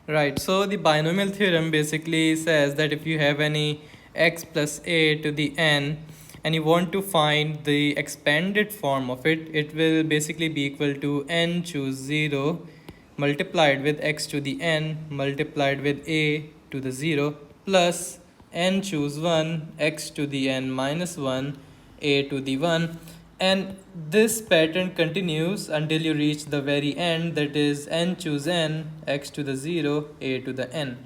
Right, so the binomial theorem basically says that if you have any x plus a to the n and you want to find the expanded form of it, it will basically be equal to n choose 0 multiplied with x to the n multiplied with a to the 0 plus n choose 1 x to the n minus 1 a to the 1, and this pattern continues until you reach the very end, that is n choose n x to the 0 a to the n.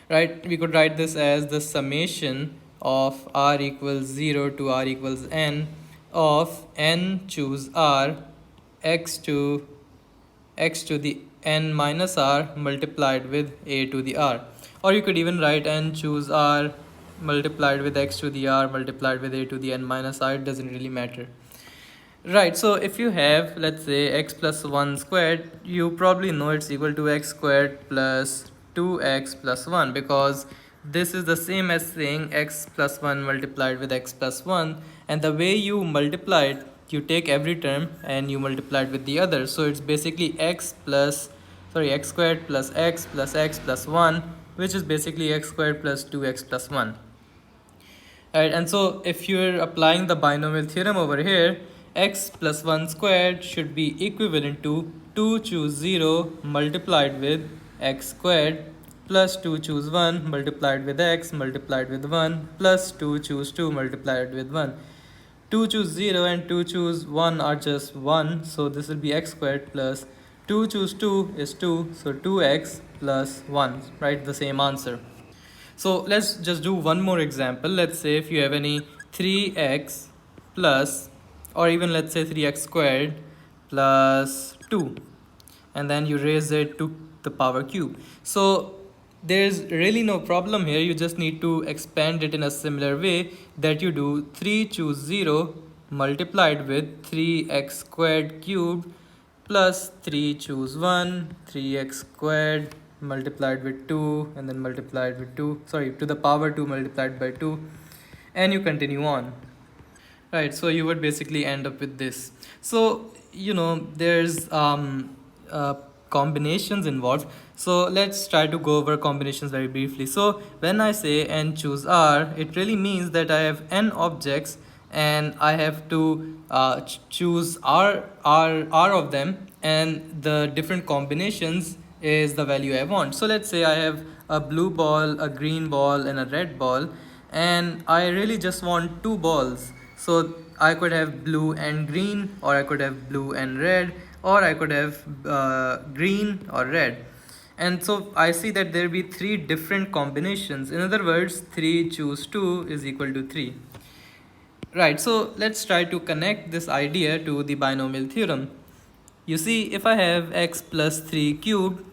Right, we could write this as the summation of r equals 0 to r equals n of n choose r x to the n minus r multiplied with a to the r, or you could even write n choose r multiplied with x to the r multiplied with a to the n minus r. It doesn't really matter. Right, so if you have, let's say, x plus 1 squared, you probably know it's equal to x squared plus 2x plus 1, because this is the same as saying x plus 1 multiplied with x plus 1, and the way you multiply it, you take every term and you multiply it with the other. So it's basically x squared plus x plus 1, which is basically x squared plus 2x plus 1. Right, and so if you're applying the binomial theorem over here, x plus 1 squared should be equivalent to 2 choose 0 multiplied with x squared plus 2 choose 1 multiplied with x multiplied with 1 plus 2 choose 2 multiplied with 1. 2 choose 0 and 2 choose 1 are just 1, so this will be x squared plus 2 choose 2 is 2, so 2x plus 1, right? The same answer. So let's just do one more example. Let's say if you have any 3x plus, or even let's say 3x squared plus 2, and then you raise it to the power cube. So there's really no problem here. You just need to expand it in a similar way that you do 3 choose 0 multiplied with 3x squared cubed plus 3 choose 1 3x squared multiplied with 2 and then multiplied with 2, to the power 2 multiplied by 2, and you continue on. Right, so you would basically end up with this. So there's combinations involved, so let's try to go over combinations very briefly. So when I say n choose r, it really means that I have n objects and I have to choose r of them, and the different combinations is the value I want. So let's say I have a blue ball, a green ball, and a red ball, and I really just want two balls. So I could have blue and green, or I could have blue and red, or I could have green or red. And so I see that there will be three different combinations. In other words, 3 choose 2 is equal to 3. Right, so let's try to connect this idea to the binomial theorem. You see, if I have x plus 3 cubed,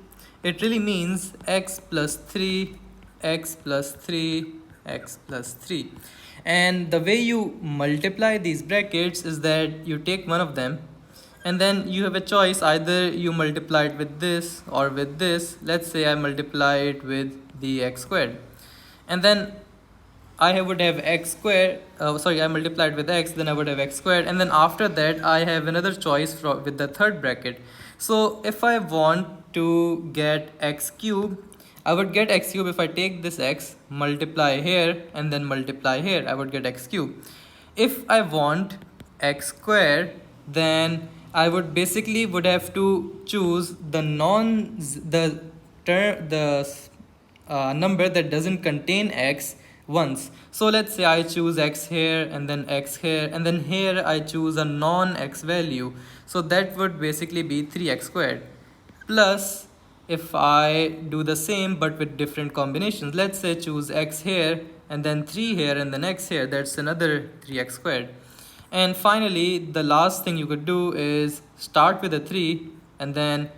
it really means x plus 3, x plus 3, x plus 3. And the way you multiply these brackets is that you take one of them and then you have a choice, either you multiply it with this or with this. Let's say I multiply it with the x squared, and then I would have x squared, I multiplied with x, then I would have x squared, and then after that I have another choice with the third bracket. So if I want to get x cube, I would get x cube if I take this x, multiply here, and then multiply here, I would get x cube. If I want x squared, then I would basically have to choose the number that doesn't contain x once. So let's say I choose x here and then x here, and then here I choose a non-x value. So that would basically be 3x squared. Plus, if I do the same but with different combinations, let's say choose x here and then 3 here and then x here, that's another 3x squared. And finally, the last thing you could do is start with a 3 and then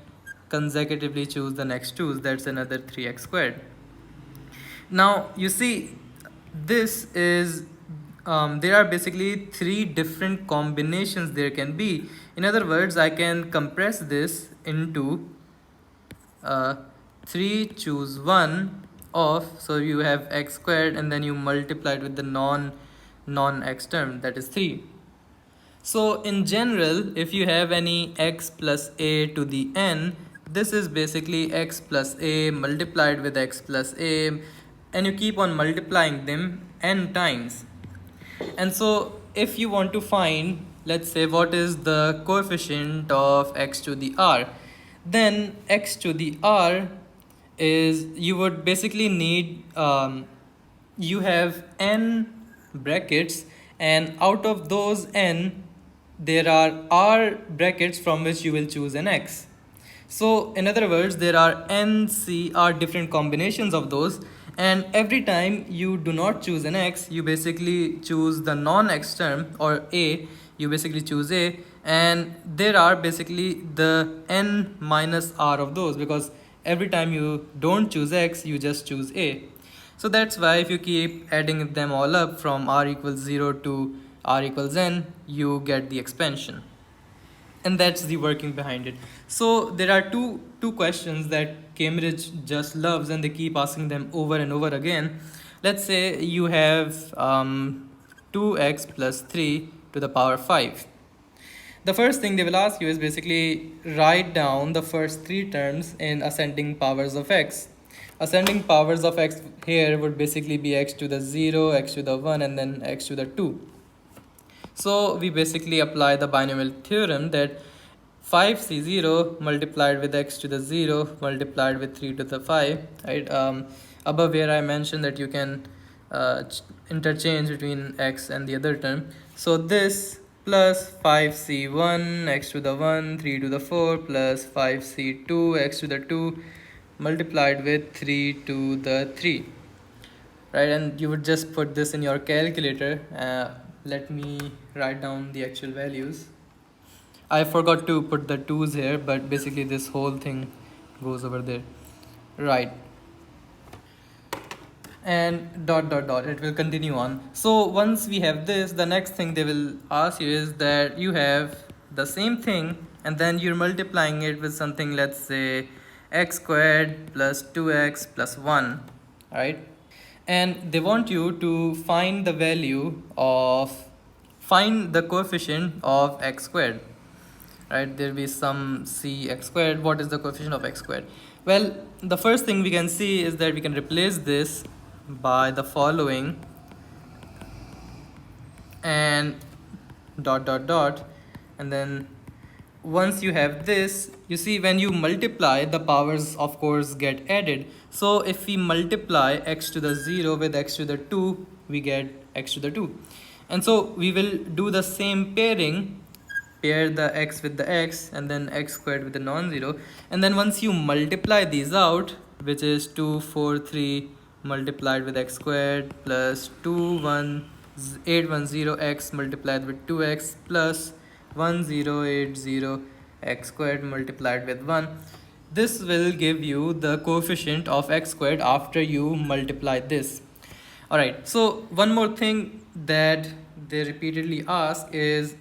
consecutively choose the next 2's, that's another 3x squared. Now you see, this is there are basically three different combinations there can be. In other words, I can compress this into 3 choose 1 of, so you have x squared and then you multiply it with the non-x term, that is 3. So in general, if you have any x plus a to the n, this is basically x plus a multiplied with x plus a, and you keep on multiplying them n times. And so if you want to find, let's say, what is the coefficient of x to the r, then x to the r is, you would basically need, you have n brackets, and out of those n, there are r brackets from which you will choose an x. So in other words, there are n, c, r different combinations of those, and every time you do not choose an x, you basically choose the non-x term, or a, you basically choose a, and there are basically the n minus r of those, because every time you don't choose x, you just choose a. So that's why if you keep adding them all up from r equals 0 to r equals n, you get the expansion. And that's the working behind it. So there are two questions that Cambridge just loves, and they keep asking them over and over again. Let's say you have 2x plus 3 to the power 5. The first thing they will ask you is basically write down the first three terms in ascending powers of x. Ascending powers of x here would basically be x to the 0, x to the 1, and then x to the 2. So we basically apply the binomial theorem that 5c0 multiplied with x to the 0 multiplied with 3 to the 5, right? Above here I mentioned that you can interchange between x and the other term. So this plus 5c1 x to the 1 3 to the 4 plus 5c2 x to the 2 multiplied with 3 to the 3, right? And you would just put this in your calculator. Let me write down the actual values. I forgot to put the 2's here, but basically this whole thing goes over there, right? And dot dot dot, it will continue on. So once we have this, the next thing they will ask you is that you have the same thing, and then you're multiplying it with something, let's say x squared plus 2x plus 1, right? And they want you to find the coefficient of x squared, right? There will be some c x squared. What is the coefficient of x squared? Well, the first thing we can see is that we can replace this by the following, and dot dot dot, and then once you have this, you see when you multiply, the powers of course get added. So if we multiply x to the 0 with x to the 2, we get x to the 2. And so we will do the same pairing, pair the x with the x and then x squared with the non-zero. And then once you multiply these out, which is 2 4 3 multiplied with x squared plus 810x multiplied with 2x plus 1080 x squared multiplied with 1. This will give you the coefficient of x squared after you multiply this. Alright, so one more thing that they repeatedly ask is,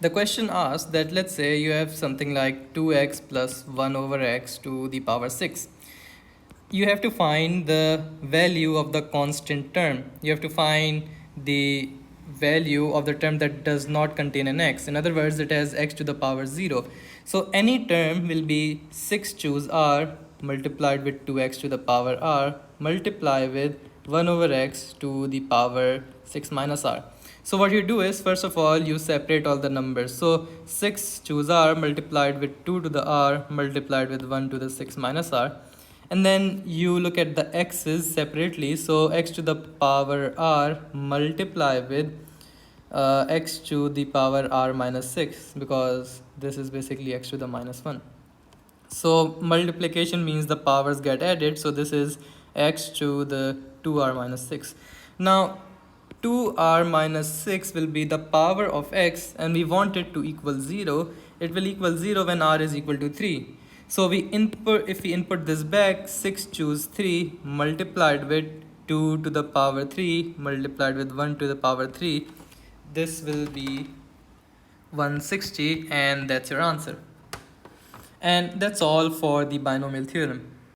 the question asks that let's say you have something like 2x plus 1 over x to the power 6. You have to find the value of the constant term. You have to find the value of the term that does not contain an x. In other words, it has x to the power 0. So any term will be 6 choose r multiplied with 2x to the power r multiply with 1 over x to the power 6 minus r. So what you do is, first of all, you separate all the numbers. So 6 choose r multiplied with 2 to the r multiplied with 1 to the 6 minus r. And then you look at the x's separately. So x to the power r multiply with x to the power r minus 6, because this is basically x to the minus 1. So multiplication means the powers get added. So this is x to the 2r minus 6. Now 2r minus 6 will be the power of x, and we want it to equal 0. It will equal 0 when r is equal to 3. So if we input this back, 6 choose 3 multiplied with 2 to the power 3 multiplied with 1 to the power 3. This will be 160, and that's your answer. And that's all for the binomial theorem.